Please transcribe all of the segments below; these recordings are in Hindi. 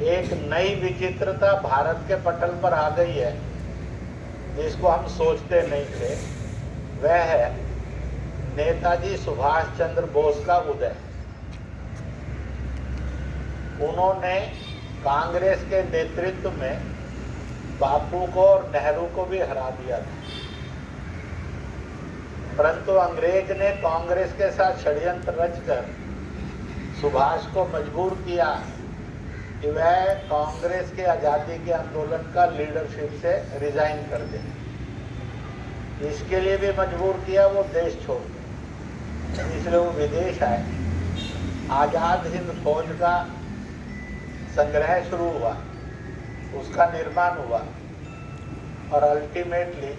एक नई विचित्रता भारत के पटल पर आ गई है जिसको हम सोचते नहीं थे। वह है नेताजी सुभाष चंद्र बोस का उदय। उन्होंने कांग्रेस के नेतृत्व में बापू को और नेहरू को भी हरा दिया था, परंतु अंग्रेज ने कांग्रेस के साथ षड्यंत्र रचकर सुभाष को मजबूर किया कि वह कांग्रेस के आज़ादी के आंदोलन का लीडरशिप से रिजाइन कर दे। इसके लिए भी मजबूर किया वो देश छोड़ दे, इसलिए वो विदेश आए। आज़ाद हिंद फौज का संग्रह शुरू हुआ, उसका निर्माण हुआ और अल्टीमेटली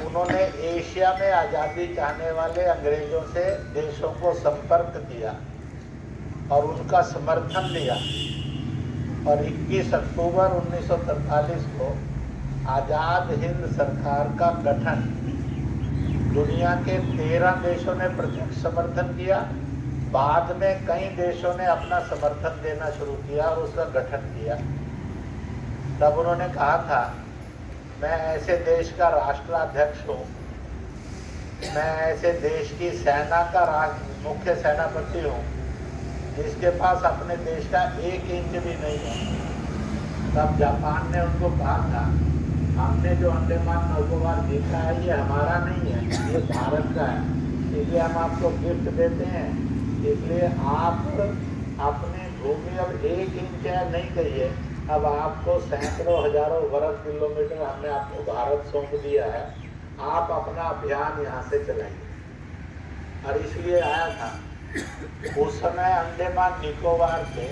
उन्होंने एशिया में आज़ादी चाहने वाले अंग्रेज़ों से देशों को संपर्क किया और उनका समर्थन लिया और 21 अक्टूबर 1943 को आज़ाद हिंद सरकार का गठन दुनिया के 13 देशों ने प्रत्यक्ष समर्थन किया। बाद में कई देशों ने अपना समर्थन देना शुरू किया और उसका गठन किया। तब उन्होंने कहा था, मैं ऐसे देश का राष्ट्राध्यक्ष हूँ, मैं ऐसे देश की सेना का मुख्य सेनापति हूँ जिसके पास अपने देश का 1 इंच भी नहीं है। तब जापान ने उनको कहा था, हमने जो अंडमान निकोबार जीता है ये हमारा नहीं है, ये भारत का है, इसलिए हम आपको गिफ्ट देते हैं। इसलिए आप अपनी भूमि अब 1 इंच है नहीं कहिए, अब आपको सैकड़ों हजारों वर्ग किलोमीटर हमने आपको भारत सौंप दिया है, आप अपना अभियान यहाँ से चलाइए। और इसलिए आया था। उस समय अंडमान निकोबार के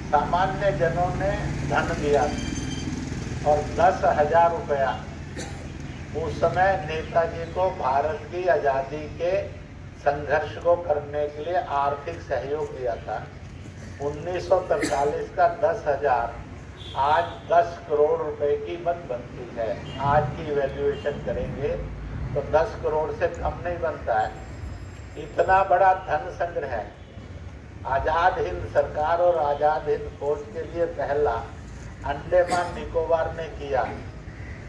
सामान्य जनों ने धन दिया और 10,000 रुपया उस समय नेताजी को भारत की आज़ादी के संघर्ष को करने के लिए आर्थिक सहयोग दिया था। 1943 का 10,000 आज 10 करोड़ रुपए की कीमत बनती है। आज की वैल्यूएशन करेंगे तो 10 करोड़ से कम नहीं बनता है। इतना बड़ा धन संग्रह है आज़ाद हिंद सरकार और आज़ाद हिंद फौज के लिए पहला अंडमान निकोबार ने किया।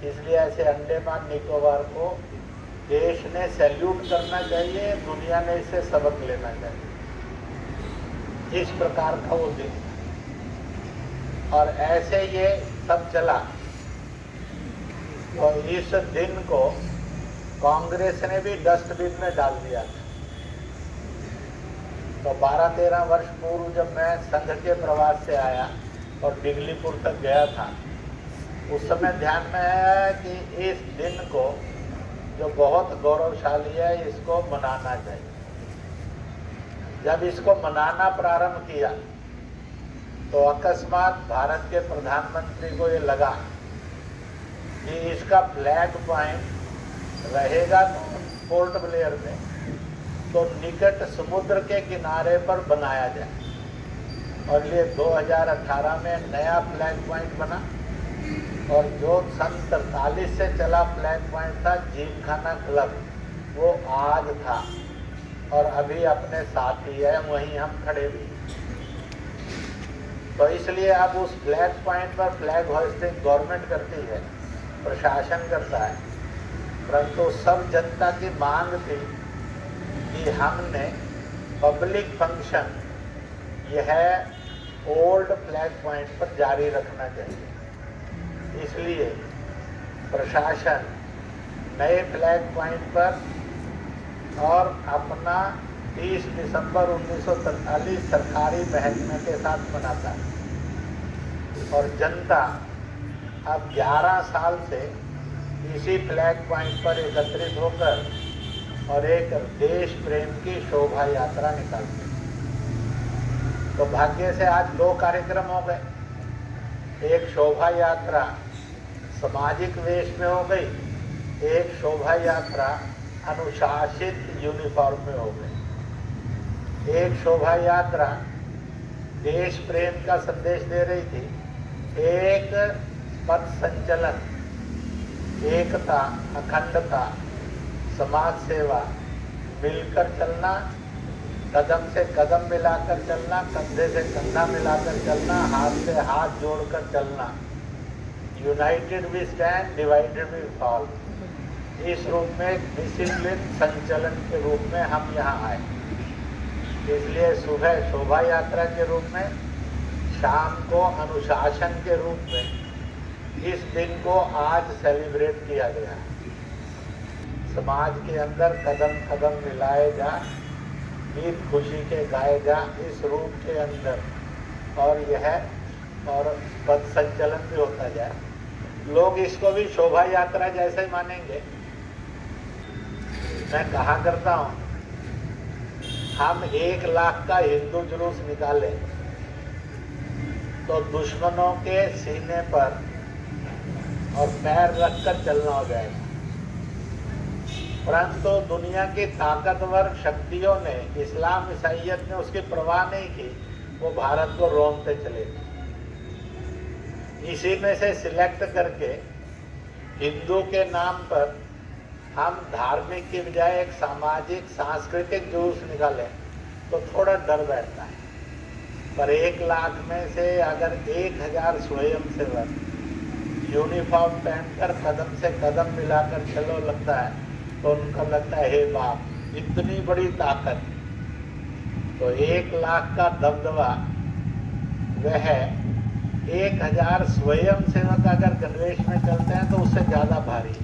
इसलिए ऐसे अंडमान निकोबार को देश ने सैल्यूट करना चाहिए, दुनिया ने इससे सबक लेना चाहिए। इस प्रकार का वो दिन और ऐसे ये सब चला। तो इस दिन को कांग्रेस ने भी डस्टबिन में डाल दिया था। तो 12-13 वर्ष पूर्व जब मैं संघ के प्रवास से आया और डिगलीपुर तक गया था, उस समय ध्यान में आया कि इस दिन को जो बहुत गौरवशाली है इसको मनाना चाहिए। जब इसको मनाना प्रारंभ किया तो अकस्मात भारत के प्रधानमंत्री को ये लगा कि इसका फ्लैग पॉइंट रहेगा पोर्ट ब्लेयर में, तो निकट समुद्र के किनारे पर बनाया जाए। और ये 2018 में नया फ्लैग पॉइंट बना और जो सन 43 से चला फ्लैग पॉइंट था जिमखाना क्लब, वो आज था और अभी अपने साथ ही है, वहीं हम खड़े भी। तो इसलिए अब उस फ्लैग पॉइंट पर फ्लैग होस्टिंग गवर्नमेंट करती है, प्रशासन करता है, परंतु सब जनता की मांग थी कि हमने पब्लिक फंक्शन यह ओल्ड फ्लैग पॉइंट पर जारी रखना चाहिए। इसलिए प्रशासन नए फ्लैग पॉइंट पर और अपना 30 दिसंबर 1943 सरकारी महकमे के साथ मनाता है और जनता अब 11 साल से इसी फ्लैग पॉइंट पर एकत्रित होकर और एक देश प्रेम की शोभा यात्रा निकालते हैं। तो भाग्य से आज 2 कार्यक्रम हो गए। एक शोभा यात्रा सामाजिक वेश में हो गई, एक शोभा यात्रा अनुशासित यूनिफॉर्म में हो गई। एक शोभा यात्रा देश प्रेम का संदेश दे रही थी, एक पथ संचलन, एकता, अखंडता, समाज सेवा, मिलकर चलना, कदम से कदम मिलाकर चलना, कंधे से कंधा मिलाकर चलना, हाथ से हाथ जोड़कर चलना। United we stand, divided we fall. इस रूप में डिसिप्लिन संचलन के रूप में हम यहाँ आए। इसलिए सुबह शोभा यात्रा के रूप में, शाम को अनुशासन के रूप में इस दिन को आज सेलिब्रेट किया गया। समाज के अंदर कदम कदम मिलाए जा, गीत खुशी के गाए जा, इस रूप के अंदर, और पथ संचलन भी होता जाए। लोग इसको भी शोभा यात्रा जैसे ही मानेंगे। मैं कहा करता हूँ, हम 1 लाख का हिंदू जुलूस निकाले तो दुश्मनों के सीने पर और पैर रखकर चलना हो जाएगा। परंतु दुनिया की ताकतवर शक्तियों ने, इस्लाम ईसाइयत ने उसकी परवाह नहीं की, वो भारत को रोंदते चले। इसी में से सिलेक्ट करके हिंदू के नाम पर हम धार्मिक की बजाय एक सामाजिक सांस्कृतिक जुलूस निकालें तो थोड़ा डर बैठता है। पर 1 लाख में से अगर 1000 स्वयंसेवक यूनिफॉर्म पहनकर कदम से कदम मिलाकर चलो लगता है, तो उनका लगता है हे बाप इतनी बड़ी ताकत। तो 1 लाख का दबदबा वह 1000 स्वयंसेवक अगर गणवेश में चलते हैं तो उससे ज्यादा भारी।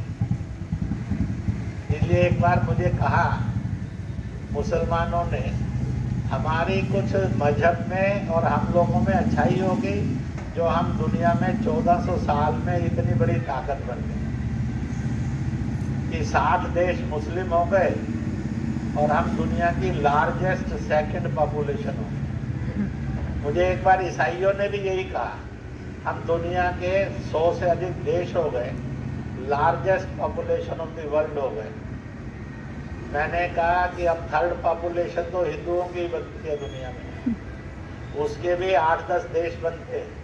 इसलिए एक बार मुझे कहा मुसलमानों ने, हमारी कुछ मजहब में और हम लोगों में अच्छाई हो गई जो हम दुनिया में 1400 साल में इतनी बड़ी ताकत बन गए कि 60 देश मुस्लिम हो गए और हम दुनिया की लार्जेस्ट सेकंड पॉपुलेशन हो गए। मुझे एक बार ईसाइयों ने भी यही कहा, हम दुनिया के 100 से अधिक देश हो गए, largest population of the world हो गए। मैंने कहा कि अब 3rd पॉपुलेशन तो हिंदुओं की बनती है दुनिया में, उसके भी 8-10 देश बनते हैं।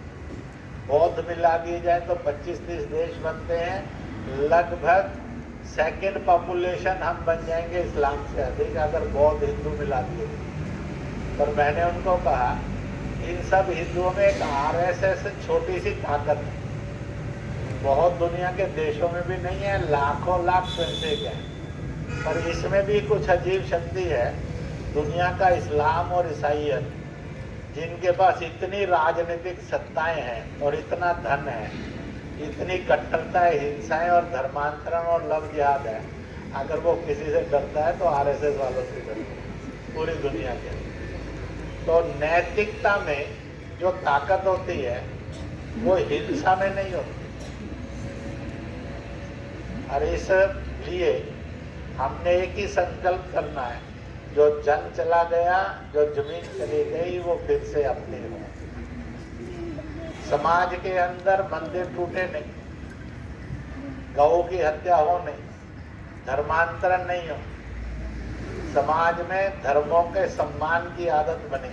बौद्ध मिला दिए जाए तो 25-30 देश बनते हैं। लगभग 2nd पॉपुलेशन हम बन जाएंगे इस्लाम से अधिक अगर बौद्ध हिंदू मिला दिए। पर मैंने उनको कहा इन सब हिंदुओं में एक RSS छोटी सी ताकत है, बहुत दुनिया के देशों में भी नहीं है, लाखों लाख स्वयंसेवक है, पर इसमें भी कुछ अजीब शक्ति है। दुनिया का इस्लाम और ईसाइयत, जिनके पास इतनी राजनीतिक सत्ताएं हैं और इतना धन है, इतनी कट्टरता है, हिंसाएं और धर्मांतरण और लव जिहाद है, अगर वो किसी से डरता है तो RSS वालों से डरता है पूरी दुनिया के। तो नैतिकता में जो ताकत होती है वो हिंसा में नहीं होती। और इसलिए हमने एक ही संकल्प करना है, जो जन चला गया, जो जमीन चली गई, वो फिर से अपनी हो। समाज के अंदर मंदिर टूटे नहीं, गौ की हत्या हो नहीं, धर्मांतरण नहीं हो, समाज में धर्मों के सम्मान की आदत बने।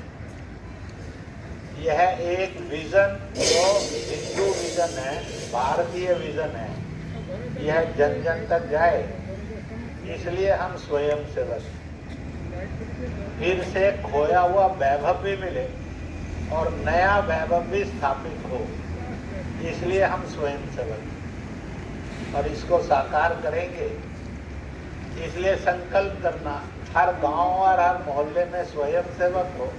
यह एक विजन जो हिंदू विजन है, भारतीय विजन है, यह जन जन तक जाए। इसलिए हम स्वयं सेवक, फिर से खोया हुआ वैभव भी मिले और नया वैभव भी स्थापित हो, इसलिए हम स्वयं सेवक और इसको साकार करेंगे। इसलिए संकल्प करना, हर गांव और हर मोहल्ले में स्वयं सेवक हो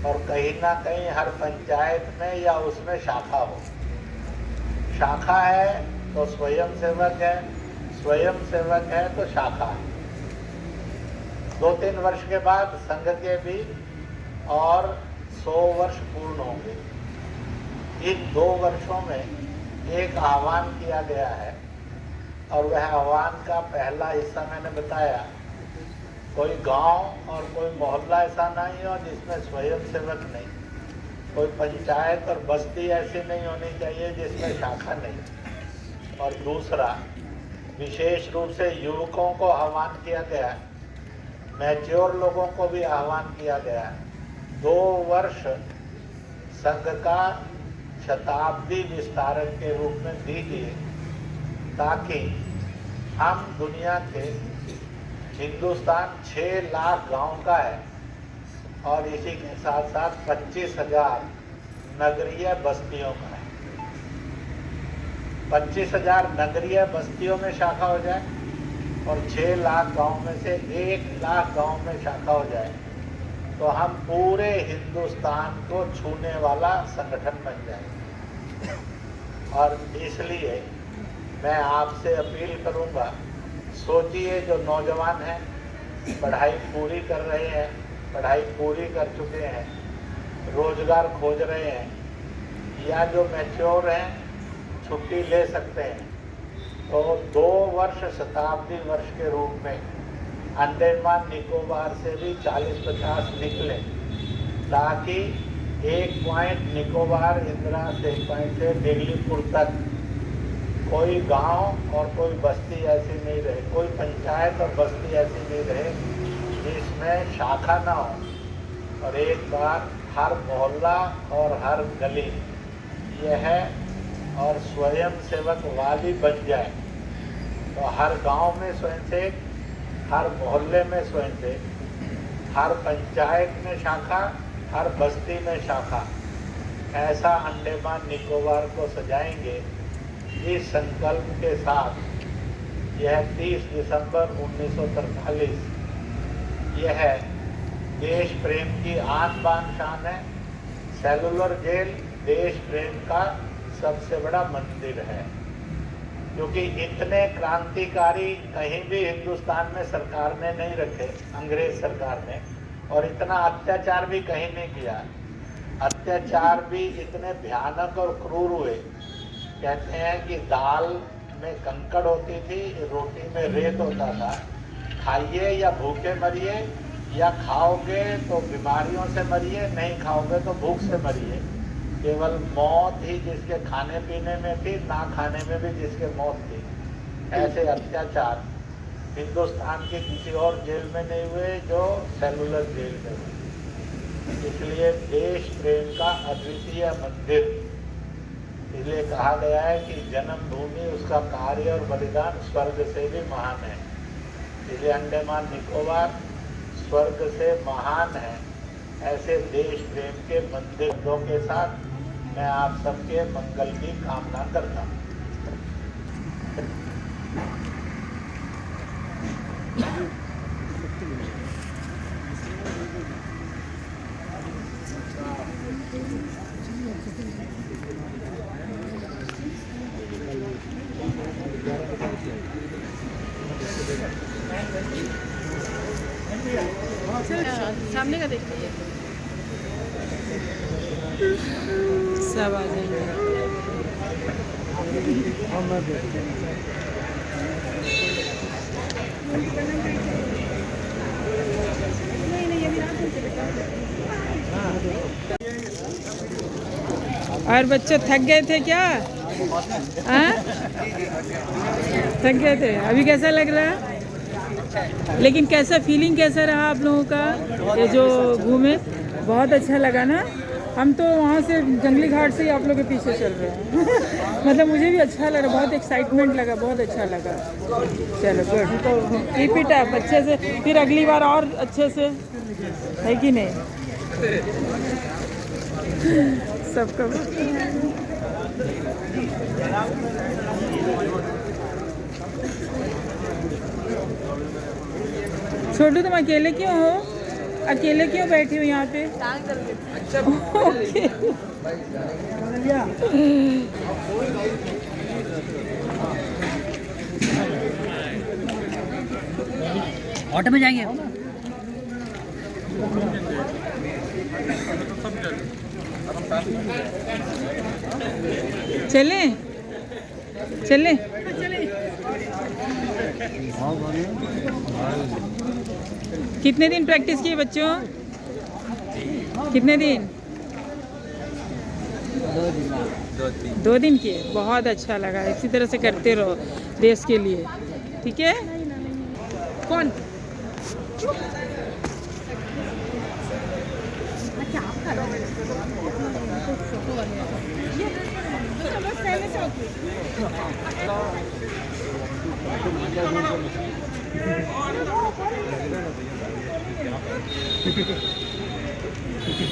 और कहीं ना कहीं हर पंचायत में या उसमें शाखा हो। शाखा है तो स्वयं सेवक है, स्वयं सेवक है तो शाखा है। 2-3 वर्ष के बाद संघ के भी और 100 वर्ष पूर्ण होंगे। इन 2 वर्षों में एक आह्वान किया गया है और वह आह्वान का पहला हिस्सा मैंने बताया, कोई गांव और कोई मोहल्ला ऐसा नहीं हो जिसमें स्वयं सेवक नहीं, कोई पंचायत और बस्ती ऐसी नहीं होनी चाहिए जिसमें शाखा नहीं। और दूसरा, विशेष रूप से युवकों को आह्वान किया गया, मैच्योर लोगों को भी आह्वान किया गया। 2 वर्ष संघ का शताब्दी विस्तारक के रूप में दीजिए, ताकि हम दुनिया के, हिंदुस्तान 6 लाख गांव का है, और इसी के साथ साथ 25,000 नगरीय बस्तियों का है। 25,000 नगरीय बस्तियों में शाखा हो जाए और 6 लाख गांव में से 1 लाख गांव में शाखा हो जाए तो हम पूरे हिंदुस्तान को छूने वाला संगठन बन जाएंगे। और इसलिए मैं आपसे अपील करूंगा, सोचिए जो नौजवान हैं, पढ़ाई पूरी कर रहे हैं, पढ़ाई पूरी कर चुके हैं, रोजगार खोज रहे हैं, या जो मैच्योर हैं, छुट्टी ले सकते हैं, तो 2 वर्ष शताब्दी वर्ष के रूप में अंडमान निकोबार से भी 40-50 निकले, ताकि एक पॉइंट निकोबार इंदिरा से पॉइंट से दिल्लीपुर तक कोई गांव और कोई बस्ती ऐसी नहीं रहे, कोई पंचायत और बस्ती ऐसी नहीं रहे जिसमें शाखा ना हो। और एक बार हर मोहल्ला और हर गली यह और स्वयं सेवक वाली बन जाए, तो हर गांव में स्वयंसेवक, हर मोहल्ले में स्वयंसेवक, हर पंचायत में शाखा, हर बस्ती में शाखा, ऐसा अंडमान निकोबार को सजाएंगे। इस संकल्प के साथ यह 30 दिसंबर 1943 यह देश प्रेम की आन बान शान है। सेलुलर जेल देश प्रेम का सबसे बड़ा मंदिर है, क्योंकि इतने क्रांतिकारी कहीं भी हिंदुस्तान में सरकार ने नहीं रखे, अंग्रेज सरकार ने, और इतना अत्याचार भी कहीं नहीं किया। अत्याचार भी इतने भयानक और क्रूर हुए। कहते हैं कि दाल में कंकड़ होती थी, रोटी में रेत होता था, खाइए या भूखे मरिए, या खाओगे तो बीमारियों से मरिए, नहीं खाओगे तो भूख से मरिए। केवल मौत ही जिसके खाने पीने में थी, ना खाने में भी जिसके मौत थी। ऐसे अत्याचार हिंदुस्तान के किसी और जेल में नहीं हुए जो सेलुलर जेल में हुए। इसलिए देश प्रेम का अद्वितीय मंदिर, इसलिए कहा गया है कि जन्मभूमि, उसका कार्य और बलिदान स्वर्ग से भी महान है। इसलिए अंडमान निकोबार स्वर्ग से महान है। ऐसे देश प्रेम के मंदिरों के साथ मैं आप सबके मंगल की कामना करता हूँ। सामने का देख लीजिए, सब आ जाएंगे। और बच्चे थक गए थे क्या? हाँ, थक गए थे। अभी कैसा लग रहा है? लेकिन कैसा फीलिंग कैसा रहा आप लोगों का ये जो घूमे? बहुत अच्छा लगा ना? हम तो वहाँ से जंगली घाट से ही आप लोग के पीछे चल रहे हैं। मतलब मुझे भी अच्छा लगा, बहुत एक्साइटमेंट लगा, बहुत अच्छा लगा। चलो गुड, तो कीप इट अप अच्छे से, फिर अगली बार और अच्छे से, है कि नहीं? सबका छोटू, तुम अकेले क्यों हो? अकेले क्यों बैठी हो यहाँ पे? ऑटो में जाएंगे। चले चले। कितने दिन प्रैक्टिस किए बच्चों? कितने दिन? 2 दिन किए। बहुत अच्छा लगा। इसी तरह से करते रहो देश के लिए, ठीक है? कौन? है